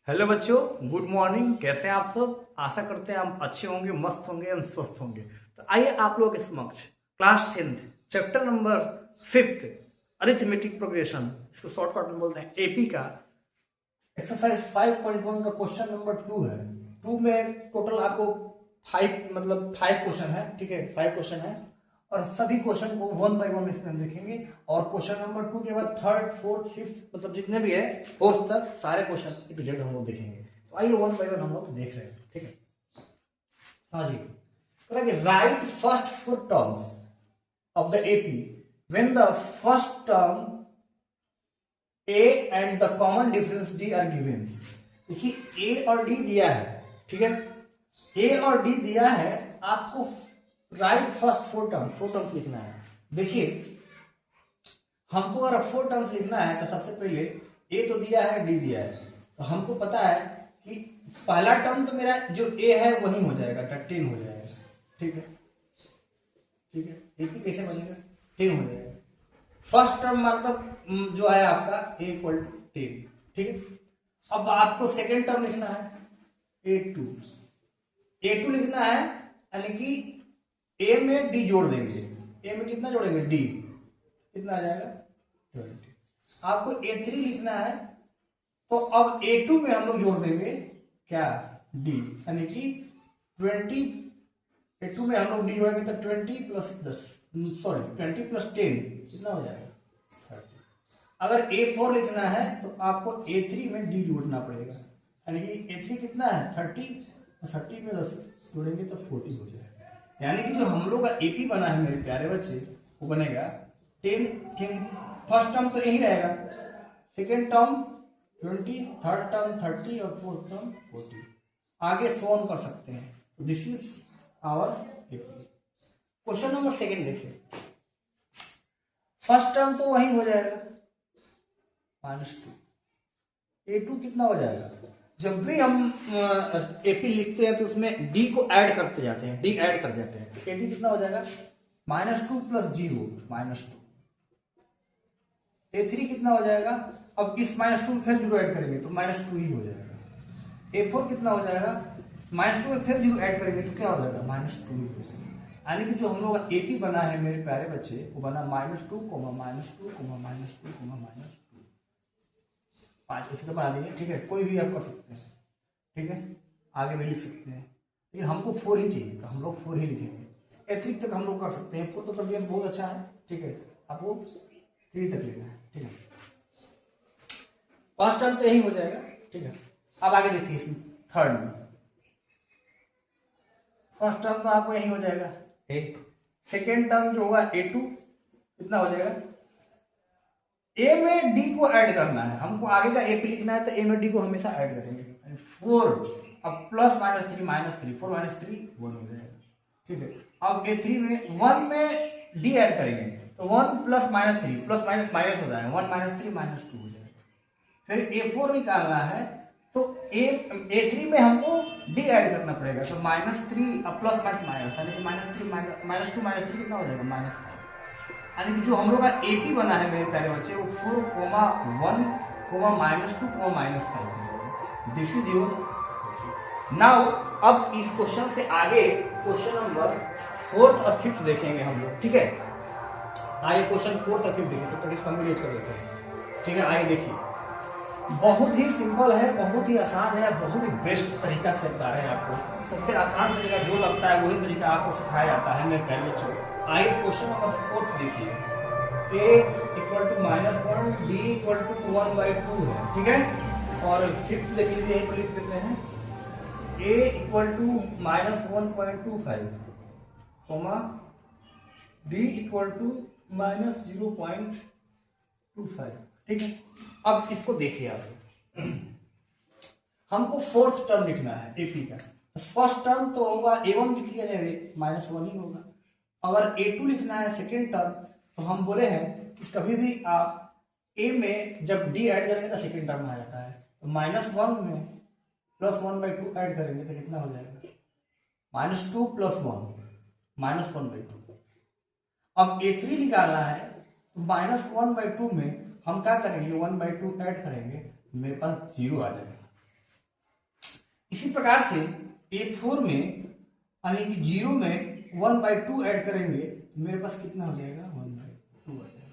Hello बच्चों, good morning. कैसे हैं आप सब? आशा करते हैं आप अच्छे होंगे, मस्त होंगे और स्वस्थ होंगे। तो आइए आप लोगों के समक्ष class 10th chapter number 5th arithmetic progression, इसको शॉर्टकट में बोलते हैं एपी का एक्सरसाइज 5.1 का क्वेश्चन नंबर 2 है। 2 में टोटल आपको 5 क्वेश्चन है। ठीक है, 5 क्वेश्चन है और सभी क्वेश्चन को 1 बाय 1 इसमें हम देखेंगे। और क्वेश्चन नंबर 2 के बाद 3rd 4th 5th मतलब जितने भी है 4th तक सारे क्वेश्चन इपीजेड हम लोग देखेंगे। तो आइए 1 बाय 1 हम लोग देख रहे हैं। ठीक है, हाँ जी। Right first 4 terms of the AP when the first term A and the common difference D are given. देखिए ए और डी दिया है। ठीक है, ए और डी दिया है, आपको राइट फर्स्ट 4 टर्म्स लिखना है। देखिए हमको अगर 4 टर्म्स लिखना है तो सबसे पहले ए तो दिया है, डी दिया है, तो हमको पता है कि पहला टर्म तो मेरा जो ए है वही हो जाएगा, 10 हो जाएगा। ठीक है, ठीक है, ए की कैसे बनेगा? 10 हो जाएगा। फर्स्ट टर्म मतलब जो है आपका ए इक्वल टू 10। ठीक है, अब आपको सेकेंड टर्म लिखना है A2 लिखना है, यानी कि ए में डी जोड़ देंगे। ए में कितना जोड़ेंगे? डी। कितना आ जाएगा? 20। आपको A3 लिखना है, तो अब A2 में हम लोग जोड़ देंगे क्या? डी, यानी कि 20। A2 में हम लोग डी जोड़ेंगे तो 20 प्लस 10 कितना हो जाएगा? 30। अगर A4 लिखना है तो आपको A3 में डी जोड़ना पड़ेगा, यानी कि A3 कितना है? 30 में 10 जोड़ेंगे तो 40 हो जाएगा। यानी कि जो हम लोग का एपी बना है मेरे प्यारे बच्चे, वो बनेगा 10। फर्स्ट टर्म तो यही रहेगा, सेकेंड टर्म 20, थर्ड टर्म 30 और फोर्थ टर्म 40। आगे सोन कर सकते हैं। This is our AP. Question number 2 देखिए। फर्स्ट टर्म तो वही हो जाएगा -2। A2 कितना हो जाएगा? जब भी हम एपी लिखते हैं तो उसमें डी को ऐड करते जाते हैं, डी ऐड कर जाते हैं। तो एटी कितना हो जाएगा? -2 प्लस 0 -2। A3 कितना हो जाएगा? अब इस -2 में फिर 0 ऐड करेंगे तो -2 ही हो जाएगा। A4 कितना हो जाएगा? -2 में फिर 0 ऐड करेंगे तो क्या हो जाएगा? -2 ही हो जाएगा। यानी कि जो हम लोग का एपी बना है मेरे प्यारे बच्चे, वो बना -2, -2, -2, -2। 5 ऐसे तो बना दिए। ठीक है, कोई भी आप कर सकते हैं। ठीक है, आगे भी लिख सकते हैं, लेकिन हमको 4 ही चाहिए तो हम लोग 4 ही लिखेंगे। A3 तक हम लोग कर सकते हैं। 4 तो कर दिया, बहुत अच्छा है। ठीक है, आपको 3 तक लेना है। ठीक है, फर्स्ट टर्म तो यही हो जाएगा। ठीक है, अब आगे देखिए इसमें थर्ड में। फर्स्ट टर्म तो आपको यही हो जाएगा ए। सेकेंड टर्म जो होगा A2 कितना हो जाएगा? ए में डी को ऐड करना है, हमको आगे का एपी लिखना है तो ए में डी को हमेशा ऐड करेंगे। 4 अब प्लस -3 4 -3 1 हो जाएगा। ठीक है, अब A3 में 1 में डी ऐड करेंगे तो 1 प्लस -3 प्लस माइनस माइनस हो जाएगा, 1 -3 -2 हो जाएगा। फिर A4 निकालना है तो A3 में हमको डी ऐड करना पड़ेगा, तो -3 अब प्लस माइनस यानी कि -3 -2 -3 कितना हो जाएगा? -5। यानी कि जो हम लोग का एपी बना है मेरे प्यारे बच्चे, वो 4, 1, -2, -5। This is your now. अब इस क्वेश्चन से आगे क्वेश्चन नंबर 4th और 5th देखेंगे हम लोग। ठीक है, आइए क्वेश्चन 4th और 5th देखें, तब तक इसको कंप्लीट कर देते हैं। ठीक है, आइए देखिए, बहुत ही सिंपल है, बहुत ही आसान है, बहुत ही बेस्ट तरीका से बता रहे हैं आपको। सबसे आसान तरीका जो लगता है वही तरीका आपको सिखाया जाता है मेरे प्यारे बच्चों। आइए क्वेश्चन नंबर 4 देखिए। A equal to -1, D equal to 1/2 है। ठीक है, और 5th देख लीजिए, यही लिख देते हैं A equal to -1.25, D equal to -0.25। ठीक है, अब इसको देखिए आप। हमको 4th टर्म लिखना है एपी का। फर्स्ट टर्म तो होगा A1 लिख लिया जाएगा, -1 ही होगा। अगर A2 लिखना है सेकेंड टर्म, तो हम बोले हैं कि कभी भी आप A में जब D ऐड करेंगे तो सेकेंड टर्म आ जाता है, तो -1 में प्लस 1/2 ऐड करेंगे तो कितना हो जाएगा? -2 प्लस 1 -1/2। अब A3 निकालना है तो -1/2 में हम क्या करेंगे? 1/2 ऐड करेंगे, मेरे पास 0 आ जाएगा। इसी प्रकार से A4 में यानी कि 0 में 1/2 ऐड करेंगे तो मेरे पास कितना हो जाएगा 1/2 आ जाएगा।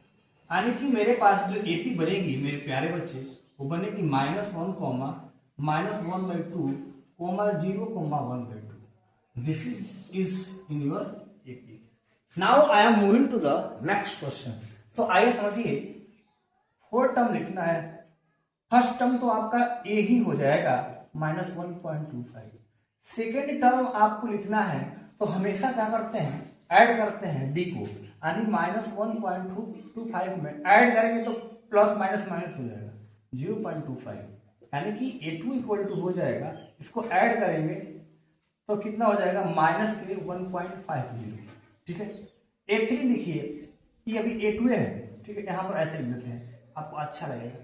यानी कि मेरे पास जो AP बनेगी मेरे प्यारे बच्चे वो बनेगी -1, -1/2, -0, 1/2। This is in your AP। Now I am moving to the next question. तो आइए समझिए, 4 टर्म लिखना है। फर्स्ट टर्म तो आपका A ही हो जाएगा -1.25। सेकेंड टर्म आपको लिखना है तो हमेशा क्या करते हैं, ऐड करते हैं D को, यानी -1.25 में ऐड करेंगे तो प्लस माइनस माइनस हो जाएगा 0.25, यानी कि A2 इक्वल टू हो जाएगा, इसको ऐड करेंगे तो कितना हो जाएगा -1.50। ठीक है। A3 लिखिए, ये अभी A2 है, ठीक है, यहां पर ऐसे लिख देते हैं, आपको अच्छा लगेगा,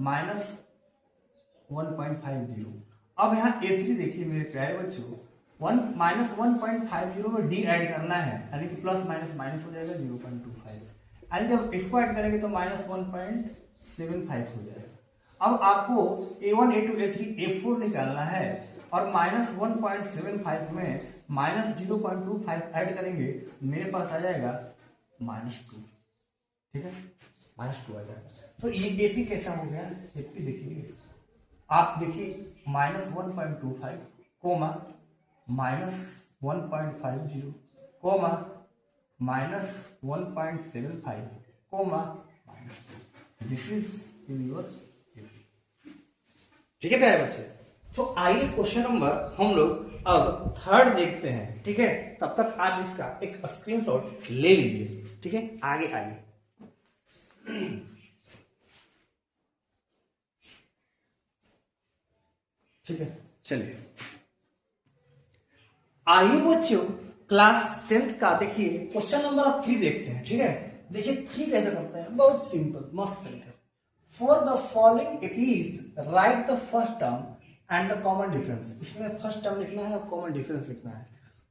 -1.50। अब यहाँ A3 देखिए मेरे प्यारे बच्चों, -1.50 में D ऐड करना है, यानी कि प्लस माइनस माइनस हो जाएगा 0.25, यानी जब इसको ऐड करेंगे तो -1.75 हो जाएगा। अब आपको A1, A2, A3, A4 निकालना है और -1.75 में -0.25 ऐड करेंगे, मेरे पास आ जाएगा -2। ठीक है, -2 आ जाएगा। तो ये AP कैसा हो गया, AP देखिए, आप देखिए -1.25 comma -1.50 comma -1.75 comma -2। This is in your AP। ठीक है प्यारे बच्चे, तो आइए क्वेश्चन नंबर हम लोग अब 3rd देखते हैं। ठीक है, तब तक आप इसका एक स्क्रीनशॉट ले लीजिए। ठीक है, आगे आइए। ठीक है, चलिए आइए बच्चों, क्लास 10th का देखिए क्वेश्चन नंबर 3 देखते हैं। ठीक है, देखिए 3 कैसे करते हैं, बहुत सिंपल मस्त तरीके से। For the following APs right the first term and the common difference. इसमें फर्स्ट टर्म लिखना है और कॉमन डिफरेंस लिखना है।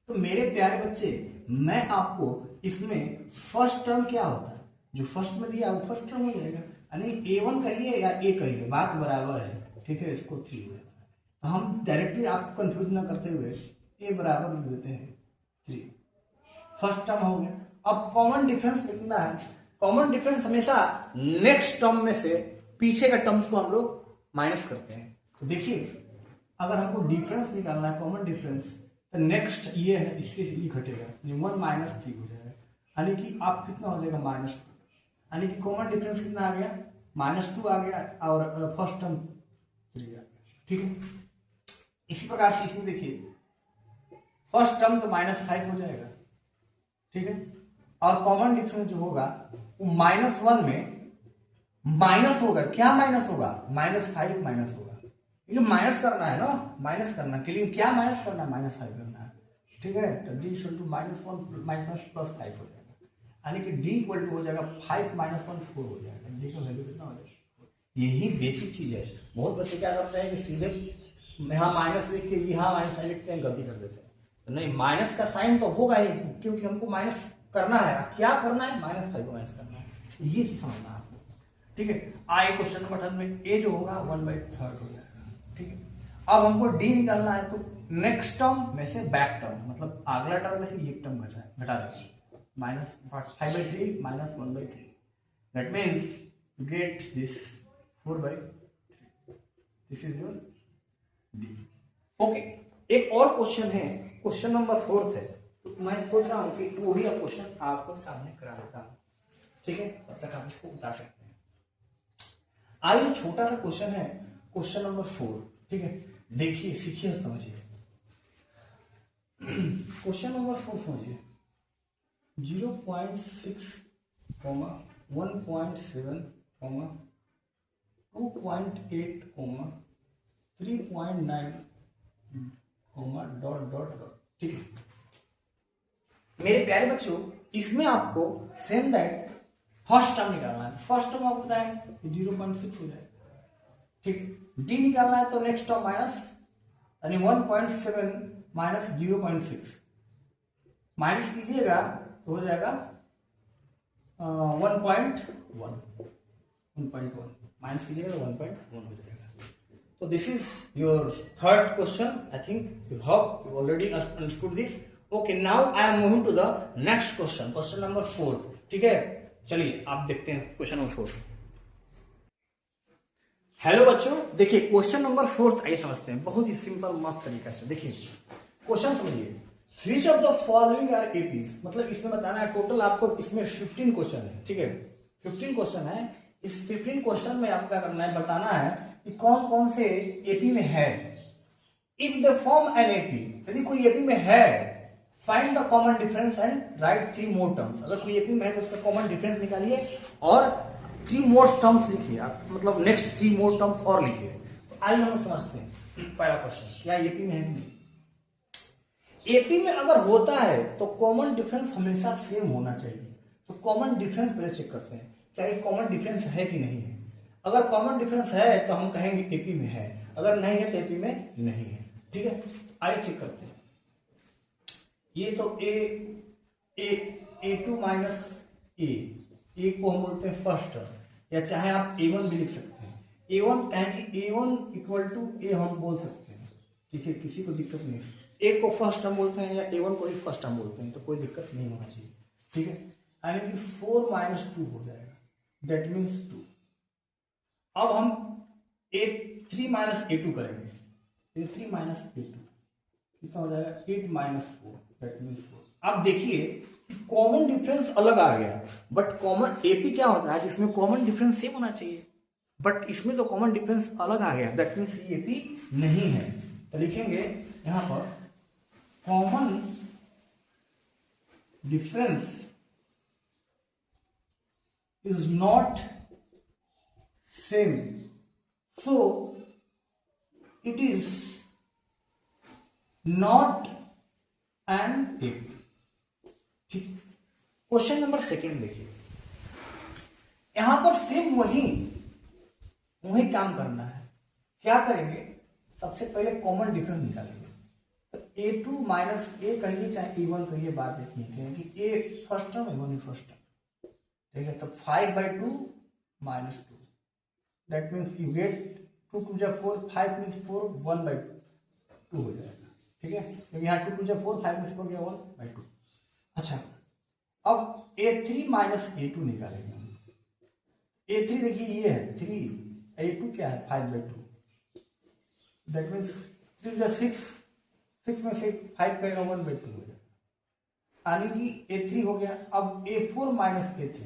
तो मेरे प्यारे बच्चे, मैं आपको इसमें फर्स्ट टर्म क्या होता है, जो फर्स्ट में दिया वो फर्स्ट टर्म हो जाएगा, यानी A1 कहिए या A कहिए, बात बराबर है। ठीक है, इसको 3 हो जाता है। तो हम डायरेक्टली आपको कंफ्यूज ना करते हुए A बराबर लिख देते हैं 3, फर्स्ट टर्म हो गया। अब कॉमन डिफरेंस लिखना है। कॉमन डिफरेंस हमेशा नेक्स्ट टर्म में से पीछे का टर्म्स को हम लोग माइनस करते हैं। तो देखिए, अगर हमको डिफरेंस निकालना है, कॉमन डिफरेंस, तो नेक्स्ट ये है, इससे ये घटेगा, 1 -3 हो जाएगा, यानी कि आप कितना हो जाएगा -2, यानी कि कॉमन डिफरेंस कितना आ गया -2 आ गया और फर्स्ट टर्म 3 आ गया। ठीक है, इसी प्रकार से इसमें देखिए फर्स्ट टर्म तो -5 हो जाएगा। ठीक है, और कॉमन डिफरेंस जो होगा वो -1 में माइनस होगा, क्या माइनस होगा, -5 माइनस होगा, ये माइनस करना है ना, माइनस करना के लिए क्या माइनस करना है, -5 करना है। ठीक है, तो D इक्वल टू -1 +5 हो जाएगा, यानी कि D इक्वल टू हो जाएगा 5 - 1 4 हो जाएगा। D का वैल्यू कितना हो जाएगा, यही बेसिक चीज है। बहुत बच्चे क्या करते हैं कि सीधे यहाँ माइनस लिख के यहाँ माइनस लिखते हैं, गलती कर देते हैं। तो नहीं, माइनस का साइन तो होगा ही, क्योंकि हमको माइनस करना है। क्या करना है, -5 को माइनस करना है, ये चीज समझना है आपको। ठीक है, आए क्वेश्चन नंबर 3 में A जो होगा 1/3 हो जाएगा। ठीक है, अब हमको D निकालना है, तो नेक्स्ट टर्म में से बैक टर्म, मतलब अगला टर्म में से एक टर्म घटा देते हैं, -5/3 -1/3, that means you get this 4/3। This is your D। Okay, एक और क्वेश्चन है, क्वेश्चन नंबर 4 है, तो मैं सोच रहा हूं कि वो भी क्वेश्चन आपको सामने करा देता हूं। ठीक है, तब तक आप इसको उतार सकते हैं। आइए, छोटा सा क्वेश्चन है, क्वेश्चन नंबर 4। ठीक है, देखिए, सीखिए, समझिए। क्वेश्चन नंबर 4 समझिए, 0.6, 1.7, 2.8, 3.9, डॉट डॉट डॉट। ठीक है मेरे प्यारे बच्चों, इसमें आपको सेम दैट फर्स्ट टर्म निकालना है। फर्स्ट टर्म आपको बताया 0.6 हो जाएगा। ठीक, D निकालना है तो नेक्स्ट टर्म माइनस, यानी 1.7 माइनस 0.6 माइनस कीजिएगा तो हो जाएगा 1.1 माइनस कीजिएगा तो 1.1 हो जाएगा। तो So this is your third question. I think you have already understood this. Okay, now I am moving to the next question. Question number 4. ठीक है, चलिए आप देखते हैं क्वेश्चन नंबर 4. हेलो बच्चों, देखिए क्वेश्चन नंबर 4 आइए समझते हैं बहुत ही सिंपल मस्त तरीका से. देखिए क्वेश्चन समझिए. Which of the following are APs, मतलब इसमें बताना है टोटल आपको इसमें 15 क्वेश्चन है. ठीक है, 15 क्वेश्चन है. इस 15 क्वेश्चन में आपको क्या करना है, बताना है कि कौन कौन से एपी में है. If the form an AP, यदि कोई एपी में है, find the common difference and right 3 more terms. अगर कोई एपी में है तो उसका कॉमन डिफरेंस निकालिए और 3 मोर टर्म्स लिखिए आप, मतलब नेक्स्ट 3 मोर टर्म्स और लिखिए. तो आइए हम समझते हैं पहला क्वेश्चन. क्या एपी में है? एपी में अगर होता है तो कॉमन डिफरेंस हमेशा सेम होना चाहिए. तो कॉमन डिफरेंस पहले चेक करते हैं, क्या ये कॉमन डिफरेंस है कि नहीं है. अगर कॉमन डिफरेंस है तो हम कहेंगे एपी में है, अगर नहीं है तो एपी में नहीं है. ठीक है, आइए चेक करते हैं. ये तो a2 माइनस ए को हम बोलते हैं फर्स्ट टर्म, या चाहे आप a1 भी लिख सकते हैं. a1 कहें कि a1 इक्वल टू ए हम बोल सकते हैं. ठीक है, किसी को दिक्कत नहीं. ए को फर्स्ट टर्म बोलते हैं या a1 को ही फर्स्ट टर्म बोलते हैं, तो कोई दिक्कत नहीं होना चाहिए. ठीक है, यानी कि 4 माइनस 2 हो जाएगा, दैट मीन्स 2. अब हम a3 माइनस a2 करेंगे. a3 माइनस a2 कितना हो जाएगा, 8 माइनस 4, दैट मीन्स 4. अब देखिए कॉमन डिफरेंस अलग आ गया, बट कॉमन एपी क्या होता है जिसमें कॉमन डिफरेंस सेम होना चाहिए, बट इसमें तो कॉमन डिफरेंस अलग आ गया, दैट मीन्स ये एपी नहीं है. तो लिखेंगे यहां पर common difference is not same, so it is not an AP. ठीक, क्वेश्चन नंबर 2 देखिए. यहां पर सेम वही काम करना है. क्या करेंगे, सबसे पहले कॉमन डिफरेंस निकालेंगे. तो a2 माइनस ए कहिए चाहे a1 कहिए, बात देखिए कि A first term a1 first term. ठीक है, तो 5/2 minus 2, that means you get 2 2 जा 4, 5 मीन्स 4, 1/2 हो जाएगा. ठीक है, तो यहाँ 2 2 जा 4, 5 मीन्स 4 गया 1/2. अच्छा, अब a3 माइनस a2 निकालेंगे. a3 देखिए ये है 3, a2 क्या है 5/2, दैट मीन्स 3 जा 6 में से 5 करेगा 1/2 हो जाएगा, यानी कि a3 हो गया. अब a4 माइनस a3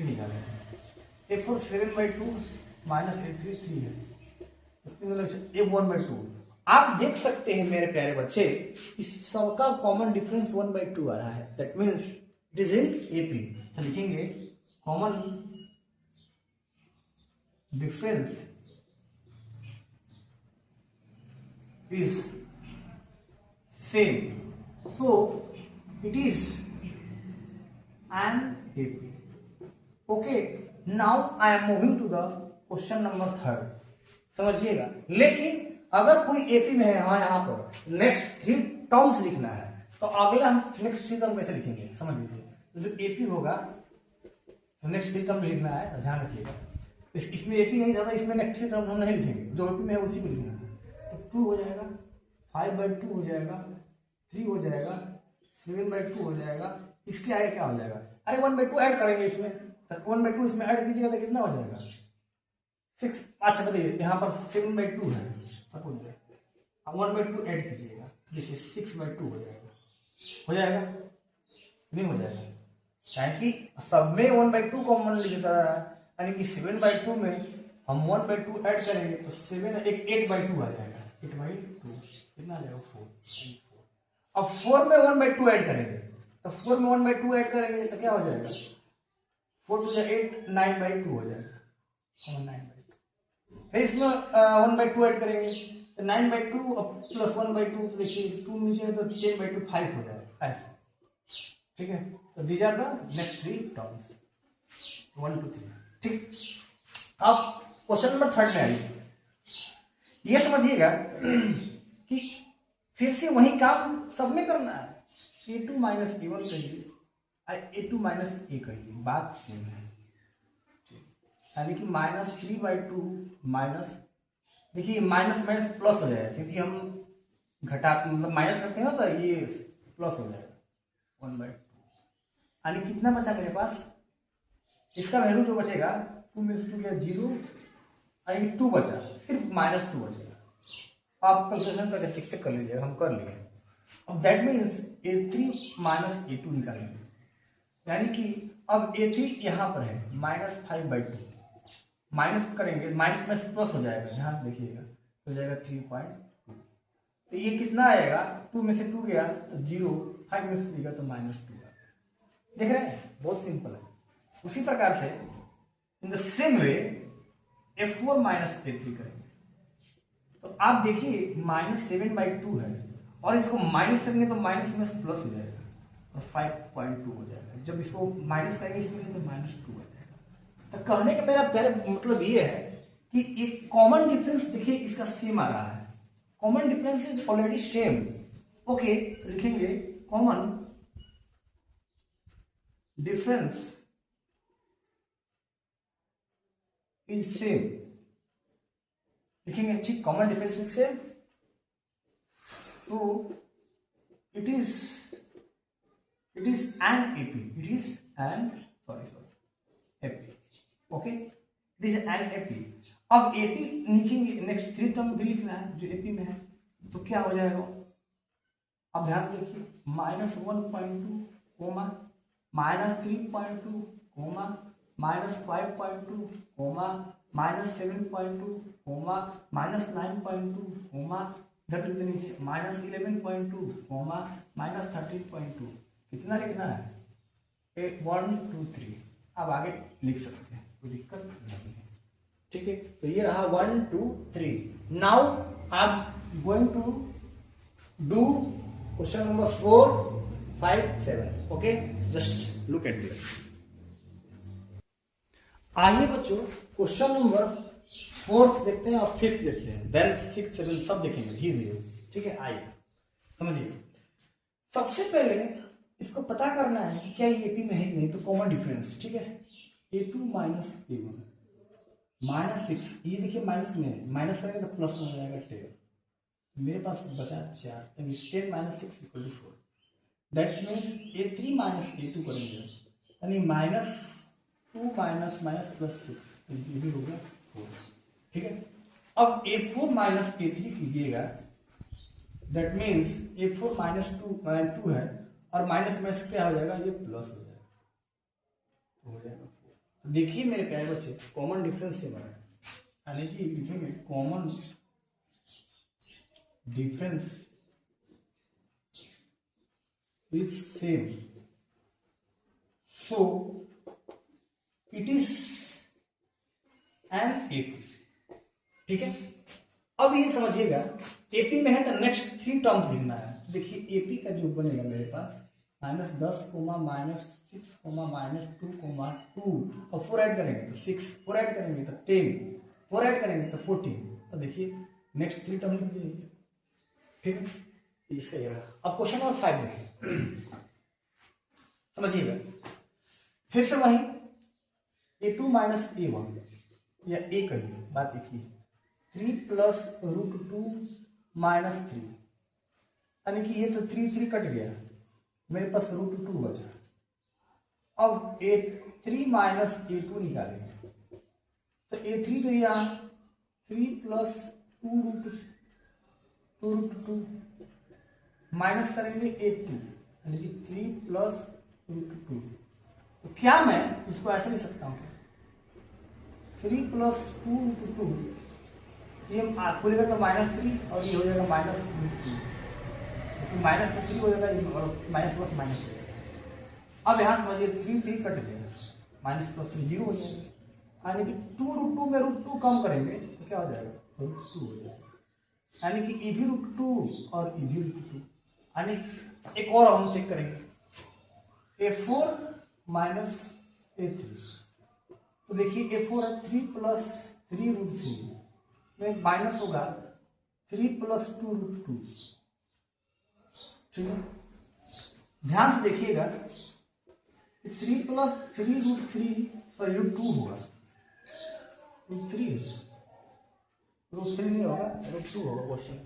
निकालेंगे. a4 7/2 माइनस a3 3 है, a 1/2. आप देख सकते हैं मेरे प्यारे बच्चे, इस सबका कॉमन डिफरेंस 1/2 आ रहा है, that means it is in AP. तो लिखेंगे common difference is same, so it is an AP. Okay, now I am moving to the question number 3. समझिएगा, लेकिन अगर कोई एपी में है, हाँ यहाँ पर नेक्स्ट 3 टर्म्स लिखना है, तो अगला हम नेक्स्ट 3 टर्म कैसे लिखेंगे समझ लीजिए. तो जो एपी होगा तो नेक्स्ट 3 टर्म लिखना है, तो ध्यान रखिएगा. इसमें एपी नहीं था, इसमें नेक्स्ट 3 टर्म हम नहीं लिखेंगे, जो एपी में है उसी को लिखना है. तो 2 हो जाएगा, 5/2 हो जाएगा, 3 हो जाएगा, 7/2 हो जाएगा. इसके आगे क्या हो जाएगा, अरे 1/2 ऐड करेंगे इसमें, तो 1/2 इसमें ऐड कीजिएगा तो कितना हो जाएगा 6. अच्छा बताइए, यहाँ पर 7/2 है सपोज, अब 1/2 ऐड कीजिएगा, देखिए 6/2 हो जाएगा नहीं हो जाएगा, क्या कि सब में 1/2 कॉमन लिखा रहा है, यानी कि 7/2 में हम 1/2 ऐड करेंगे तो 8/2 आ जाएगा. 8/2 कितना आ जाएगा 4. अब 4 में 1/2 ऐड करेंगे, तो 4 में 1/2 ऐड करेंगे तो क्या हो जाएगा, 4 2 8, 9/2 हो जाएगा, 9/2. फिर इसमें 1/2 ऐड करेंगे तो 9/2 प्लस 1/2, तो देखिए 2 नीचे है तो 10/2 5 हो जाएगा ऐसा. ठीक है, तो these are the next 3 terms 1 2 3. ठीक, अब क्वेश्चन नंबर 3 में आइए. ये समझिएगा कि फिर से वही काम सब में करना है. a2 माइनस a1 कहिए, a2 माइनस a कहिए, बात सेम है. यानी कि -3/2 माइनस, देखिए माइनस माइनस प्लस हो जाएगा क्योंकि हम घटा मतलब माइनस करते हैं ना, तो ये प्लस हो जाएगा 1/2। यानी कितना बचा मेरे पास, इसका वैल्यू जो बचेगा 2 में से 2 गया 0, यानी 2 बचा, सिर्फ -2 बचेगा। आप कैलकुलेशन करके चेक कर लीजिएगा, हम कर लिए। अब that means A3 minus A2 निकालेंगे, यानी कि अब A3 यहाँ पर है -5/2, माइनस करेंगे, माइनस में प्लस हो जाएगा, यहाँ देखिएगा हो जाएगा 3.2। तो ये कितना आएगा, 2 में से 2 गया तो 0, 5 में से गया तो -2। देख रहे हैं, बहुत सिंपल है। उसी प्रकार से in the same way F4 minus A3 करेंगे, तो आप देखिए -7/2 है, और इसको माइनस करेंगे तो माइनस में प्लस हो जाएगा और 5.2 हो जाएगा। जब इसको माइनस करेंगे इसमें तो -2 हो जाएगा। तो कहने का मेरा पहले मतलब ये है कि एक कॉमन डिफरेंस देखिए इसका सेम आ रहा है, common difference is already same. Okay, लिखेंगे कॉमन डिफरेंस इज सेम, लिखेंगे ठीक, कॉमन डिफरेंस इज सेम, तो it is an AP, it is an AP, okay, it is an AP। अब AP लिखेंगे, नेक्स्ट 3 टर्म भी लिखना है जो AP में है, तो क्या हो जाएगा, अब ध्यान देखिए -1.2 comma -3.2 comma -5.2 comma -7.2 comma -9.2 comma, इधर लिख देने नीचे -11.2 कोमा -13.2। कितना लिखना है, 1 2 3। अब आगे लिख सकते हैं, कोई दिक्कत नहीं है, ठीक है। तो ये रहा 1 2 3। Now I am going to do question number 4 5 7। Okay, just look at this. आइए बच्चों क्वेश्चन नंबर 4 देखते हैं और 5 देखते हैं, देन 6 7 सब देखेंगे धीरे धीरे, ठीक है। आइए समझिए, सबसे पहले इसको पता करना है कि क्या ये AP में है कि नहीं, तो कॉमन डिफरेंस, ठीक है। A2 माइनस A1 -6, ये देखिए माइनस में है, माइनस करेंगे तो प्लस में हो जाएगा 10, मेरे पास बचा 4, 10 minus 6 equal to 4। That means A3 minus A2 करेंगे, यानी -2 माइनस माइनस प्लस 6, ये भी हो गया 4, ठीक है। अब A4 माइनस A3 कीजिएगा, दैट मीन्स A4 -2 है, और माइनस में क्या हो जाएगा, ये प्लस हो जाएगा, हो जाएगा 4। देखिए मेरे प्यारे बच्चे, कॉमन डिफरेंस से बना है, यानी कि लिखेंगे common difference is same, so it is N AP, ठीक है। अब ये समझिएगा AP में है तो नेक्स्ट 3 टर्म्स लिखना है। देखिए AP का जो बनेगा मेरे पास -10 कोमा -6 कोमा -2 कोमा 2, और 4 ऐड करेंगे तो 6, 4 ऐड करेंगे तो 10, 4 ऐड करेंगे तो 14। तो देखिए नेक्स्ट 3 टर्म लिख दीजिए, ठीक है। इसका ये रहा। अब क्वेश्चन नंबर 5 देखिए, समझिएगा फिर से वही A2 माइनस A1 या A कहिए, बात एक ही, 3 प्लस √2 माइनस 3, यानी कि ये तो 3 कट गया, मेरे पास √2 बचा। अब A3 माइनस A2 निकालेंगे, तो A3 तो यहाँ 3 प्लस 2√2 माइनस करेंगे A2, यानी कि 3 प्लस √2। तो क्या मैं इसको ऐसे लिख सकता हूँ, 3 प्लस 2√2, ये खोलेगा तो -3 और ये हो जाएगा -√2, माइनस में 3 हो जाएगा और माइनस प्लस माइनस हो जाएगा। अब यहाँ समझिए 3 कट गया, माइनस प्लस 3 0 हो जाएगा, यानी कि 2√2 में √2 कम करेंगे तो क्या हो जाएगा, √2 हो जाएगा, यानी कि ये भी √2 और ये भी √2। यानी एक और हम चेक करेंगे, A4 माइनस A3, तो देखिए A4 है 3 प्लस 3√3 में माइनस होगा 3 प्लस 2√2, ठीक है। ध्यान से देखिएगा 3 प्लस 3√3 पर √2 होगा, रूट थ्री रूट थ्री नहीं होगा, रूट टू होगा क्वेश्चन।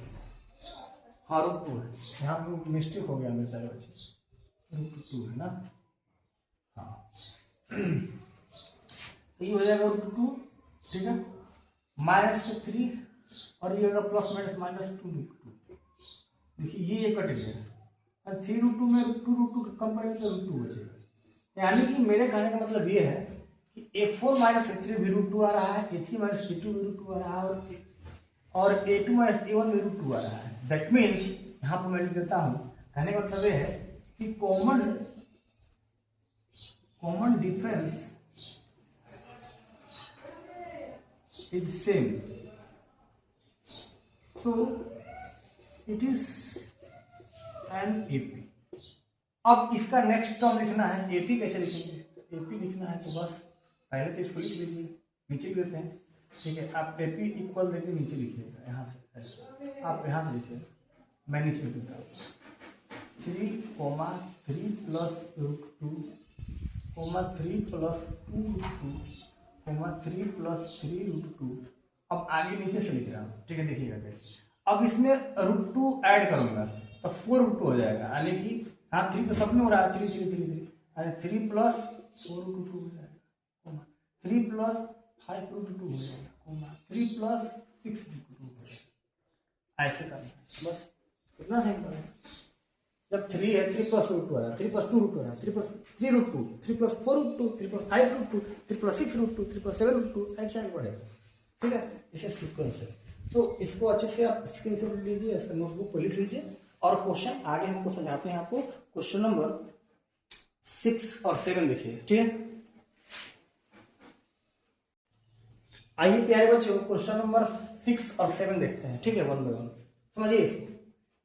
हाँ रूट टू है, यहाँ पे मिस्टेक हो गया मेरे पहले बच्चे, रूट टू है ना। हाँ तो ये हो जाएगा रूट टू, ठीक है, माइनस टू थ्री, और ये होगा plus minus minus two root two. देखिए ये कट गया, और थ्री रूट टू में रूट टू कम करेंगे तो रूट टू बचेगा। यानी कि मेरे कहने का मतलब ये है कि A4 माइनस A3 भी रूट टू आ रहा है, A3 माइनस A2 भी रूट टू आ रहा है, और A2 माइनस A1 भी रूट टू आ रहा है। दैट मीन्स यहाँ पर मैं लिख देता हूँ, कहने का मतलब ये है कि common difference is same, so it is an AP। अब इसका नेक्स्ट टर्म लिखना है, AP कैसे लिखेंगे? AP लिखना है तो बस पहले तो इसको लिख लीजिए, नीचे लिख देते हैं, ठीक है। आप AP इक्वल देके नीचे लिखिएगा, यहाँ से आप यहाँ से लिखिए, मैं नीचे लिख देता हूँ 3, 3 plus root two, 3 plus 2 root two, 3 plus 3 root two. अब आगे नीचे से लिख रहा हूँ, ठीक है, देखिएगा कैसे। अब इसमें रूट टू ऐड करूंगा तो 4 रूट टू हो जाएगा, यानी कि हाँ 3 तो सब में हो रहा है, 3 प्लस 4 रूट टू हो जाएगा, 3 प्लस 5 रूट टू हो जाएगा, 3 प्लस 6 रूट टू हो जाएगा। ऐसे करना है बस, इतना सिंपल है। जब 3 है, 3 प्लस रूट टू आ रहा है, 3 प्लस 2 रूट टू आ रहा है, 3 plus 3 root two, 3 plus 4 root two, 3 plus 5 root two, 3 plus 6 root two, 3 plus 7 root two, ऐसे आगे बढ़ेगा, ठीक है। इसे सीक्वेंस है, तो इसको अच्छे से आप स्क्रीनशॉट लीजिए, इसका नोटबुक पर लिख लीजिए, और क्वेश्चन आगे हमको समझाते हैं आपको। क्वेश्चन नंबर 6 और 7 देखिए, ठीक है। आइए प्यारे बच्चों, क्वेश्चन नंबर 6 और 7 देखते हैं, ठीक है, वन बाय वन समझिए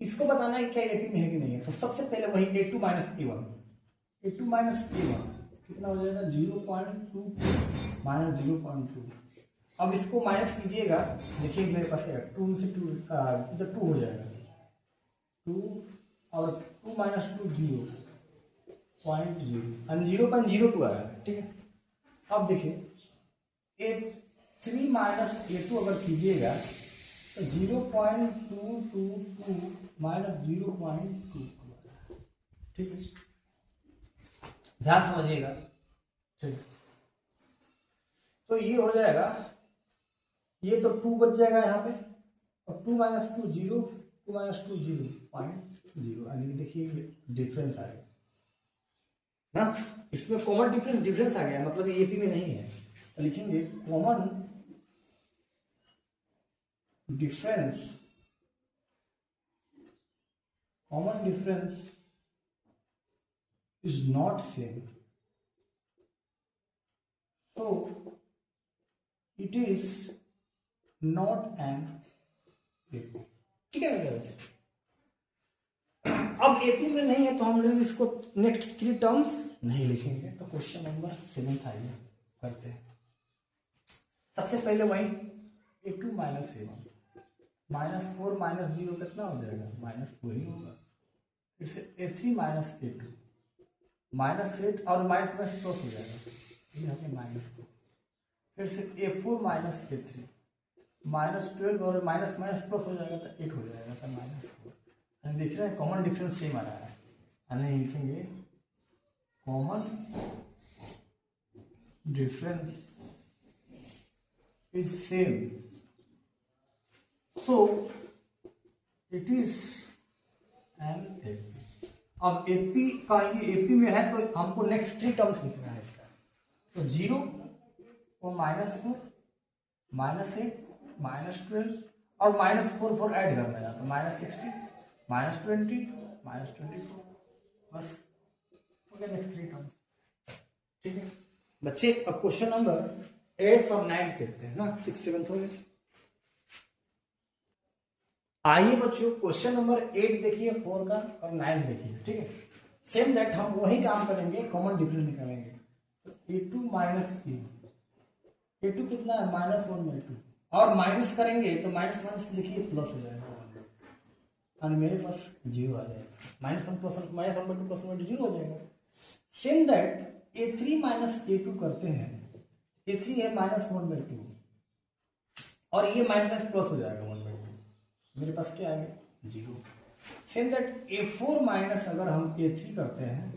इसको बताना है क्या एपी में है कि नहीं है। तो सबसे पहले वही A2 minus A1, A2 minus A1 कितना हो जाएगा 0.2 माइनस 0.2। अब इसको माइनस कीजिएगा, देखिए मेरे पास क्या 2 से 2 इधर 2 हो जाएगा, 2 और 2 माइनस 2 0.0 यानी 0.02 आ रहा है, ठीक है। अब देखिए A3 माइनस A2 अगर कीजिएगा तो 0.222 माइनस 0.22, ठीक है, ध्यान समझिएगा, ठीक। तो ये हो जाएगा, ये तो 2 बच जाएगा यहाँ पे, और 2 माइनस 2 0, 2 माइनस 2 0.0, यानी देखिए डिफरेंस आ गया ना, इसमें कॉमन डिफरेंस आ गया, मतलब ये एपी में नहीं है। तो लिखेंगे common difference is not same, so it is not an AP, ठीक है मेरे बच्चे। अब एपी में नहीं है तो हम लोग इसको नेक्स्ट 3 टर्म्स नहीं लिखेंगे। तो क्वेश्चन नंबर 7 आइए करते हैं। सबसे पहले वही A2 माइनस A1, -4 माइनस 0 कितना हो जाएगा -4 ही होगा। फिर से A3 माइनस A2 -8 और माइनस प्लस हो जाएगा, ये हमें -4। फिर से A4 माइनस A3 -12 और माइनस माइनस प्लस हो जाएगा तो 8 हो जाएगा, तो -4। देख रहे हैं कॉमन डिफरेंस सेम आ रहा है, यानी लिखेंगे common difference is same, so it is an AP। अब AP का ये AP में है तो हमको नेक्स्ट 3 टर्म्स लिखना है इसका। तो 0 और -4 -8 -12 और -4 ऐड करना है, तो -16 -20 -24, बस हो गया नेक्स्ट 3 टर्म्स, ठीक है बच्चे। अब क्वेश्चन नंबर 8 और 9 देखते हैं ना, 6 7 हो गए। आइए बच्चों क्वेश्चन नंबर 8 देखिए, 4 का और 9 देखिए, ठीक है। सेम दैट हम वही काम करेंगे, कॉमन डिफरेंस निकालेंगे। तो A2 माइनस A2 कितना है -1/2, और माइनस करेंगे तो माइनस माइनस देखिए प्लस हो जाएगा, और मेरे पास 0 आ जाएगा, -1 प्लस -1/2 प्लस 0 हो जाएगा। Same that A3 minus A2 करते हैं, A3 है -1/2, और ये माइनस प्लस हो जाएगा 1/2, मेरे पास क्या आ गया 0। सेम दैट A4 माइनस अगर हम A3 करते हैं,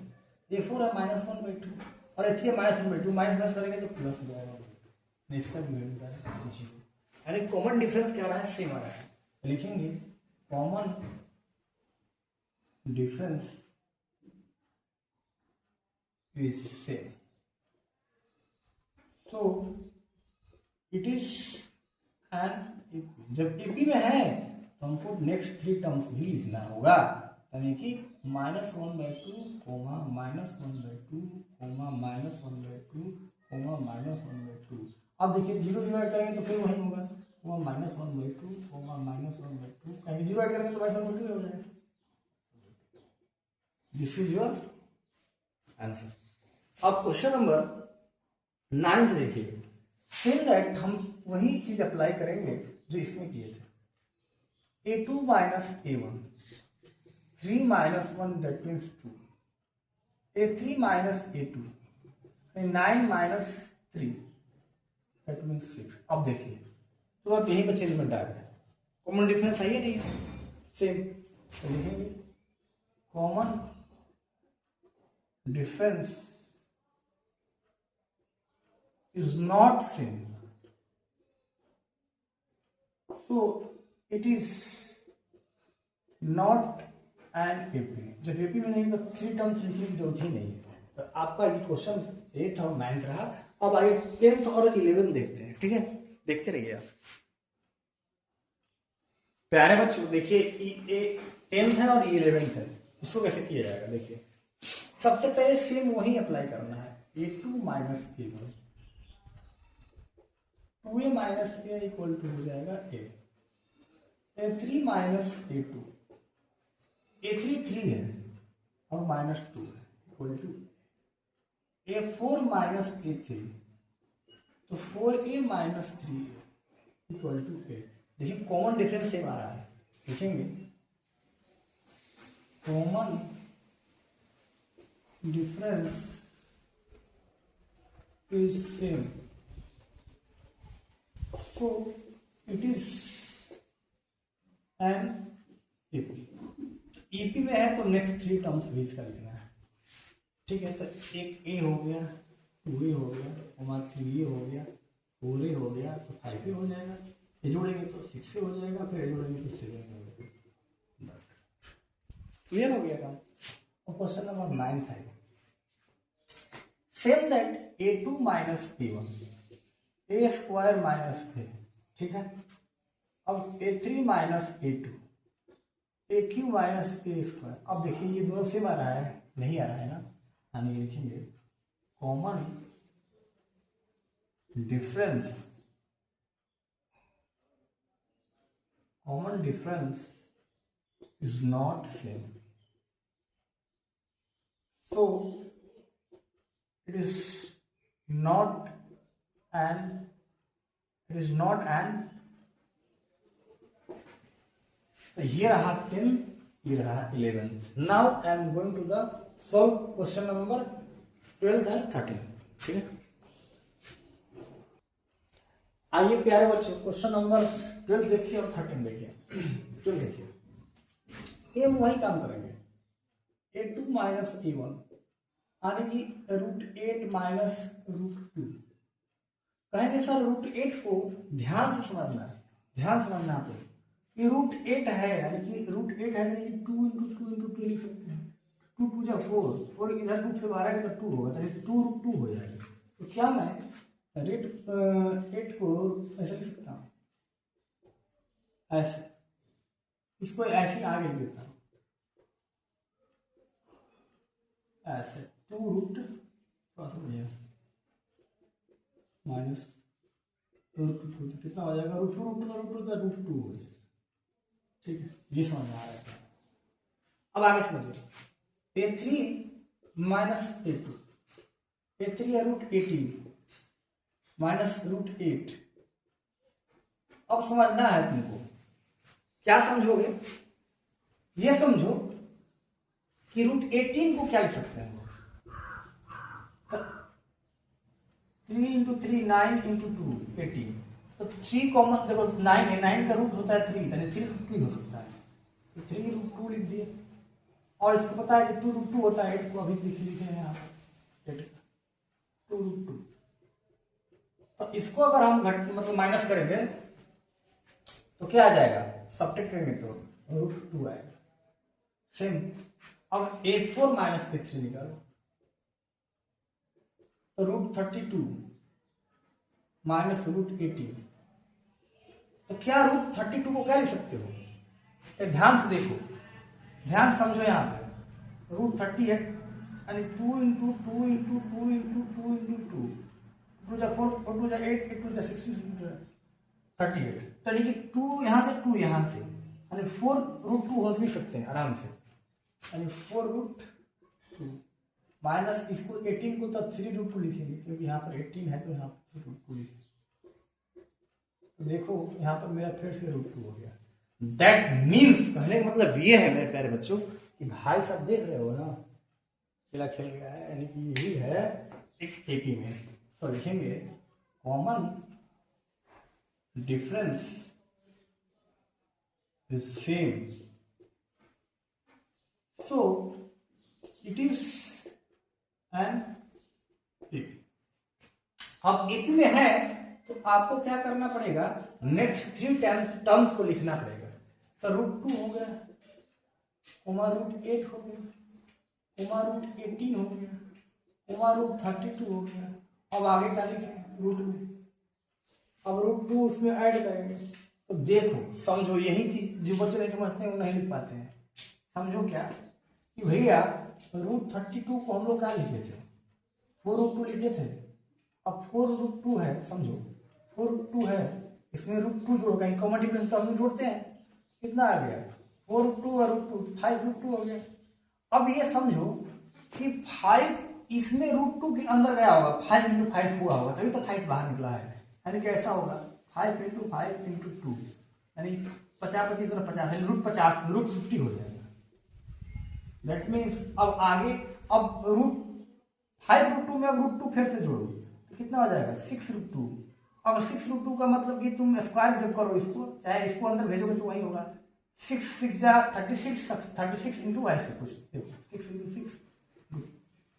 A4 है -1/2 और A3 है -1/2, माइनस करेंगे तो प्लस हो जाएगा, इसका भी वैल्यू क्या है 0। यानी कॉमन डिफरेंस क्या आ रहा है, सेम आ रहा है। लिखेंगे common difference is same, so it is N, जब एपी में है तो हमको नेक्स्ट 3 टर्म्स भी लिखना होगा, यानी कि -1/2, -1/2, -1/2, -1/2। अब देखिए 0 0 ऐड करेंगे तो फिर वही होगा, -1/2, -1/2, कहीं 0 ऐड करेंगे तो -1/2 हो जाएगा। This is your answer. अब क्वेश्चन नंबर 9 देखिए, सेम दैट हम वही चीज अप्लाई करेंगे जो इसमें किए थे। A2 minus A1, 3 minus 1 that means 2, A3 minus A2, 9 minus 3 that means 6। अब देखिए तो अब यहीं पर चेंजमेंट आ गया, कॉमन डिफरेंस है नहीं सेम, तो लिखेंगे common difference is not same, so it is not an AP। जब AP में नहीं तो 3 टर्म्स लिखने की जरूरत ही नहीं है। तो आपका ये क्वेश्चन 8 और 9 रहा। अब आइए 10th और 11 देखते हैं, ठीक है, देखते रहिए आप प्यारे बच्चों। देखिए 10th है और 11th है, इसको कैसे किया जाएगा, देखिए सबसे पहले सेम वही अप्लाई करना है, A2 minus A1, 2A minus A equal to हो जाएगा A, A3 minus A2, A3 3 है और -2 है equal to A4 minus A3, तो 4A minus 3 equal to A। देखिए कॉमन डिफरेंस सेम आ रहा है, लिखेंगे common difference is same, so it is an EP। EP में है तो नेक्स्ट 3 टर्म्स भी इसका लिखना है, ठीक है। तो एक A हो गया, 2A हो गया, 3A हो गया, 4A हो गया, तो 5A हो जाएगा, ये जोड़ेंगे तो 6A हो जाएगा, फिर ये जोड़ेंगे तो 7A हो जाएगा। क्लियर हो गया काम। और क्वेश्चन नंबर 9 था, same that A2 minus A1, A square minus A, ठीक है। अब A3 minus A2, AQ minus A square. अब देखिए ये दोनों सेम आ रहा है, नहीं आ रहा है ना, हम ये लिखेंगे common difference, common difference is not same, so it is not an, तो ये रहा 10, ये रहा 11। Now I am going to the solve question number 12 and 13, ठीक है। आइए प्यारे बच्चों क्वेश्चन नंबर 12 देखिए और 13 देखिए। 12 देखिए, सेम वही काम करेंगे, A2 minus A1 यानी कि √8 minus √2। कहेंगे सर √8 को ध्यान से समझना है, ध्यान समझना तो ये √8 है, यानी कि √8 है, यानी कि 2 × 2 लिख सकते हैं, 2 2 जा 4 इधर रूट से बाहर आएगा तो 2 होगा, तो 2 √2 हो जाएगा। तो क्या मैं √8 को ऐसे लिख सकता हूँ, ऐसे, इसको ऐसे आगे लिख देता हूँ, ऐसे 2 माइनस √2, कितना हो जाएगा, √2 √2 √2 हो जाएगा, ठीक है। ये समझ में आ रहा है। अब आगे समझिए, A3 माइनस A2, A3 है √18 माइनस √8। अब समझना है तुमको, क्या समझोगे, ये समझो कि √18 को क्या लिख सकते हैं, 3 × 3 9 × 2 18, तो 3 कॉमन, देखो 9 है, 9 का रूट होता है 3, यानी 3 रूट 2 हो सकता है, तो 3 रूट 2 लिख दिए। और इसको पता है कि 2 रूट 2 होता है, 8 को अभी लिखे हैं यहाँ 8 2 रूट 2। तो इसको अगर हम मतलब माइनस करेंगे तो क्या आ जाएगा, सब्ट्रैक्ट करेंगे तो रूट 2 आएगा। सेम अब A4 माइनस A3 निकालो, तो रूट 32 माइनस रूट 18, तो क्या रूट 32 को क्या लिख सकते हो, ध्यान से देखो, ध्यान समझो यहाँ पे, रूट 38 यानी 2 इंटू 2 इंटू 2 इंटू 2 इंटू 2, 2 जा 4, 4 जा 8, 8 2 जा 16, 38, तो यानी कि 2 यहाँ से 2 यहाँ से, यानी 4 रूट 2 हो भी सकते हैं आराम से, यानी 4 रूट 2 माइनस इसको 18 को तब 3 रूट 2 लिखेंगे, क्योंकि यहाँ पर 18 है तो यहाँ पर 3 रूट 2 लिखेंगे। तो देखो यहाँ पर मेरा फिर से रूट 2 हो गया। दैट मीन्स, कहने का मतलब ये है मेरे प्यारे बच्चों कि भाई साहब देख रहे हो ना, खेला खेल गया है, यानी कि यही है एक एपी में। तो लिखेंगे common difference is same, so it is an AP. अब एपी में है तो आपको क्या करना पड़ेगा, नेक्स्ट 3 टर्म्स को लिखना पड़ेगा। तो रूट 2 हो गया, कोमा रूट 8 हो गया, कोमा रूट 18 हो गया, कोमा रूट 32 हो गया। अब आगे क्या लिखें रूट में, अब रूट 2 उसमें ऐड करेंगे। तो देखो समझो, यही चीज जो बच्चे नहीं समझते हैं वो नहीं लिख पाते हैं। समझो क्या कि भैया रूट 32 को हम लोग क्या लिखे थे, 4 रूट 2 लिखे थे। अब 4 रूट 2 है, समझो 4 रूट 2 है, इसमें रूट 2 जोड़ गए, कॉमन डिफरेंस तो हम लोग जोड़ते हैं, कितना आ गया 4 रूट 2 और रूट 2 5 रूट 2 हो गया। अब ये समझो कि 5 इसमें रूट 2 के अंदर गया होगा, 5 इंटू 5 हुआ होगा, तभी तो 5 बाहर निकला है। यानी कैसा होगा 5 इंटू 5 इंटू 2, यानी 50 25 50, रूट 50 रूट 50 हो जाएगा। दैट मीन्स अब आगे, अब रूट 5 रूट 2 में अब रूट 2 फिर से जोड़ो तो कितना हो जाएगा 6 रूट 2। अब 6 रूट 2 का मतलब कि तुम स्क्वायर जब करो इसको, चाहे इसको अंदर भेजोगे तो वही होगा, 6 6 जा 36, 36 इंटू ऐसे कुछ, देखो 6 into 6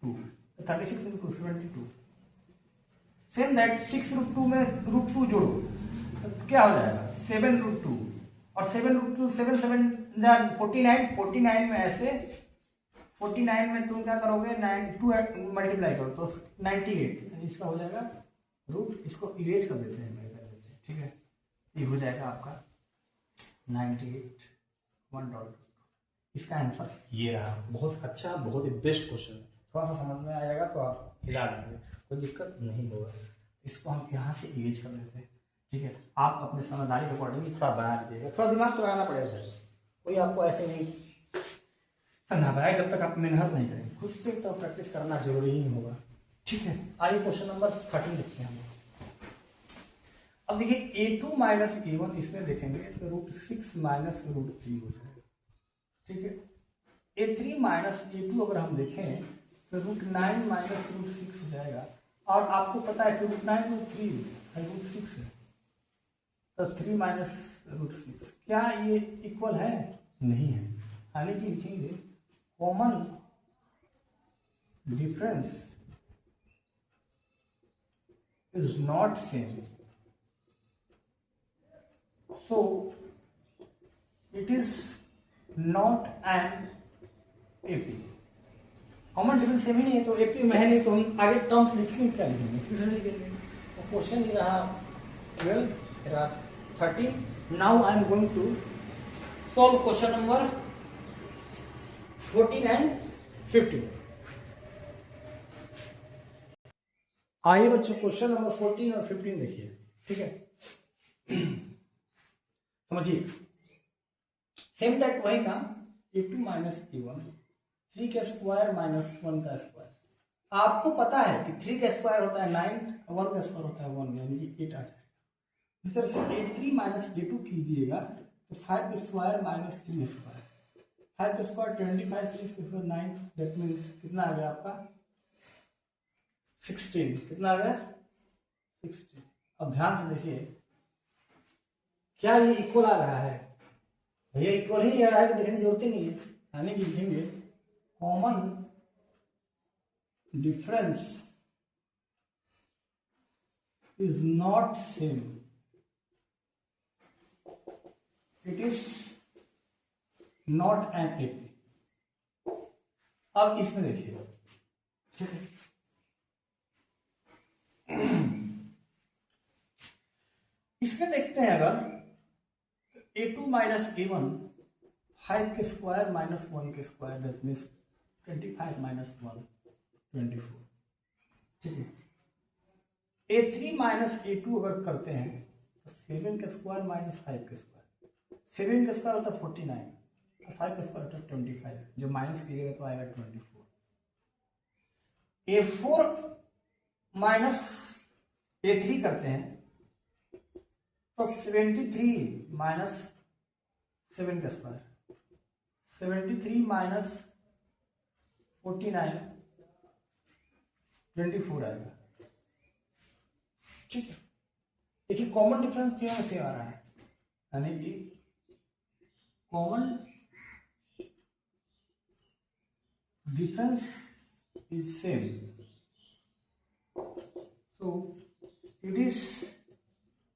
2, 36 into 72। Same that 6 root 2 में रूट 2 जोड़ो तो क्या हो जाएगा 7 रूट 2, और 7 रूट 2 7 7 49, 49 में ऐसे 49 में तुम क्या करोगे 2 मल्टीप्लाई करो तो 98, इसका हो जाएगा रूट, इसको इरेज कर देते हैं मेरे प्यारे बच्चे, ठीक है। ये हो जाएगा आपका 98 1. इसका आंसर ये रहा। बहुत अच्छा, बहुत ही बेस्ट क्वेश्चन है, थोड़ा सा समझ में आएगा तो आप हिला देंगे, कोई दिक्कत नहीं होगा। इसको हम यहाँ से इरेज कर देते हैं, ठीक है। आप अपने समझदारी के अकॉर्डिंग थोड़ा बना लीजिएगा, थोड़ा दिमाग तो लगाना पड़ेगा, कोई आपको ऐसे नहीं करना पाएगा जब तक आप मेहनत नहीं करेंगे खुद से, तो प्रैक्टिस करना जरूरी ही होगा, ठीक है। आइए क्वेश्चन नंबर 13 देखते हैं हम। अब देखिए A2 माइनस A1, इसमें देखेंगे तो रूट 6 माइनस रूट 3 हो जाएगा, ठीक है। A3 माइनस A2 अगर हम देखें तो रूट 9 माइनस रूट 6 हो जाएगा, और आपको पता है कि रूट 9 रूट 3 है, रूट 6 है, तो 3 माइनस रूट 6, क्या ये इक्वल है, नहीं है। यानी कि लिखेंगे common difference is not same, so it is not an AP। Common difference same ही नहीं है तो AP में है नहीं, तो हम आगे टर्म्स लिखेंगे, क्या लिखेंगे क्वेश्चन लिखेंगे। तो क्वेश्चन ये रहा 12, रहा 13। Now I am going to solve question number 14 and 15। आइए बच्चों क्वेश्चन नंबर 14 और 15 देखिए, ठीक है। समझिए सेम दैट वही काम, A2 माइनस A1, 3 का स्क्वायर माइनस 1 का स्क्वायर। आपको पता है कि 3 का स्क्वायर होता है 9, 1 का स्क्वायर होता है 1, यानी कि 8 आ जाएगा। इस तरह से A3 माइनस A2 कीजिएगा तो 5 का स्क्वायर माइनस 3 स्क्वायर, 5 का स्क्वायर 25, 3 का स्क्वायर 9, दैट मीन्स कितना आ गया आपका 16, कितना आ गया 16। अब ध्यान से देखिए क्या ये इक्वल आ रहा है? ये इक्वल ही नहीं आ रहा है तो देखने की जरूरत ही नहीं है, यानी कि लिखेंगे common difference is not same, it is not an AP। अब इसमें देखिए, ठीक है, इसमें देखते हैं अगर A2 माइनस A1 5 के स्क्वायर माइनस 1 के स्क्वायर, दैट मीन्स 25 माइनस 1 24, ठीक है। A3 माइनस A2 अगर करते हैं तो 7 के स्क्वायर माइनस 5 के स्क्वायर, 7 के स्क्वायर होता है 49 और 5 का स्क्वायर होता है 25, जो माइनस कीजिएगा तो आएगा 24। A4 माइनस A3 करते हैं तो 73 माइनस 7 का स्क्वायर, 73 माइनस 49 24 आएगा, ठीक है। देखिए कॉमन डिफरेंस तीनों से आ रहा है, यानी कि common difference is same, so it is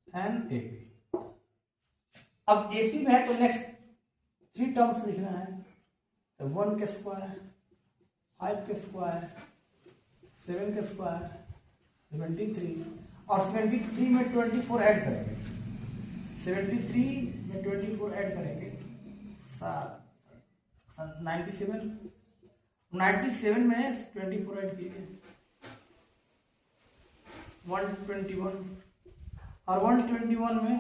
an AP. अब एपी में है तो नेक्स्ट 3 टर्म्स लिखना है, तो 1 के स्क्वायर, 5 के स्क्वायर, 7 के स्क्वायर, 73, और 73 में 24 ऐड करेंगे, 73 में 24 ऐड करेंगे 97, 97 में 24 ऐड कीजिए 121, और 121 में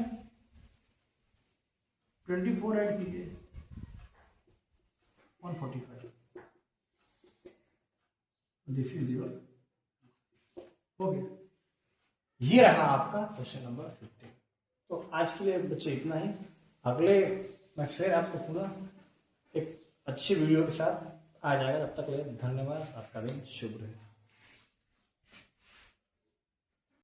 24 ऐड कीजिए 145। दिस इज योर, हो गया। ये रहा आपका क्वेश्चन नंबर 15। तो आज के लिए बच्चे इतना ही, अगले मैं फिर आपको पुनः एक अच्छी वीडियो के साथ आ जाएगा। तब तक के लिए धन्यवाद, आपका दिन शुभ रहे।